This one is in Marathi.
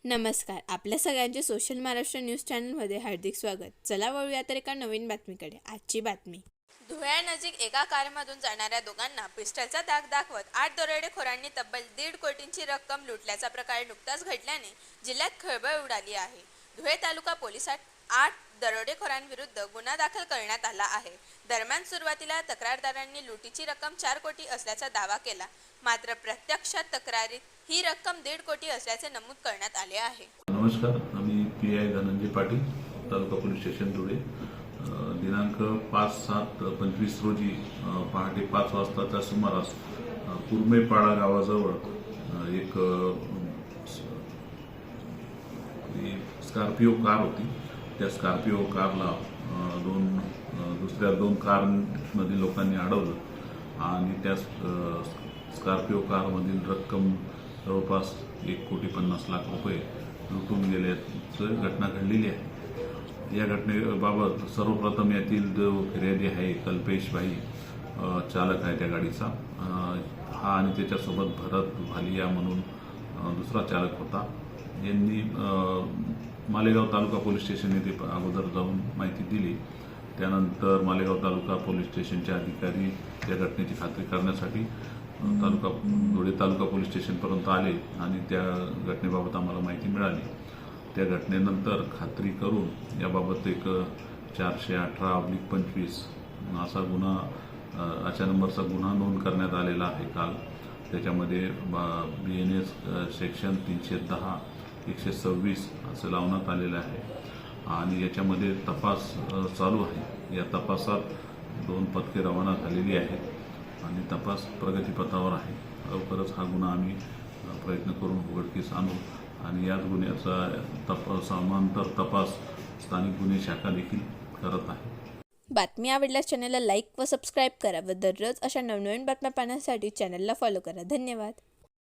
नमस्कार. आपल्या सगळ्यांचे सोशल महाराष्ट्र न्यूज चॅनलमध्ये हार्दिक स्वागत. चला वळूया तर एका नवीन बातमीकडे. आजची बातमी. धुळ्यानजीक एका कारमधून जाणाऱ्या दोघांना पिस्टलचा दाग दाखवत 8 दरोडेखोरांनी तब्बल 1.5 कोटींची रक्कम लुटल्याचा प्रकार नुकताच घडल्याने जिल्ह्यात खळबळ उडाली आहे. धुळे तालुका पोलिसात 8 दरोडेखोरांविरुद्ध गुन्हा दाखल करण्यात आला आहे. दरम्यान सुरुवातीला तक्रारदारांनी लुटीची रक्कम 4 कोटी असल्याचा दावा केला, मात्र प्रत्यक्षात तक्रारीत ही रक्कम 1.5 कोटी असल्याचे नमूद करण्यात आले आहे. नमस्कार, आम्ही PI धनंजय पाटील, तालुका पोलीस स्टेशन धुळे. दिनांक 5/7/25 रोजी पहाटे 5 वाजताच्या सुमारास कुर्मेपाडा गावाजवळ एक स्कॉर्पिओ कार होती. त्या स्कॉर्पिओ कारला दुसऱ्या दोन कारमधील लोकांनी अडवलं आणि त्या स्कॉर्पिओ कारमधील रक्कम जवळपास 1,50,00,000 रुपये लुटून गेल्याची घटना घडलेली आहे. या घटनेबाबत सर्वप्रथम यातील जो फिर्यादी आहे कल्पेश भाई, चालक आहे त्या गाडीचा, हा आणि त्याच्यासोबत भरत भालिया म्हणून दुसरा चालक होता. यांनी मालेगाव तालुका पोलीस स्टेशन येथे अगोदर जाऊन माहिती दिली. त्यानंतर मालेगाव तालुका पोलीस स्टेशनचे अधिकारी या घटनेची खात्री करण्यासाठी धुळे तालुका पोलीस स्टेशनपर्यंत आले आणि त्या घटनेबाबत आम्हाला माहिती मिळाली. त्या घटनेनंतर खात्री करून याबाबत एक 418/25 असा गुन्हा, अशा नंबरचा गुन्हा नोंद करण्यात आलेला आहे काल. त्याच्यामध्ये BNS सेक्शन 310, 126 असं लावण्यात आलेलं आहे आणि याच्यामध्ये तपास चालू आहे. या तपासात 2 पथके रवाना झालेली आहेत आणि तपास प्रगतीपथावर आहे. लवकरच हा गुन्हा आम्ही प्रयत्न करून उघडकीस आणू आणि याच गुन्ह्याचा समांतर तपास स्थानिक गुन्हे शाखा देखील करत आहे. बातमी आवडल्यास चॅनलला लाईक व सबस्क्राईब करा व दररोज अशा नवनवीन बातम्या पाहण्यासाठी चॅनलला फॉलो करा. धन्यवाद.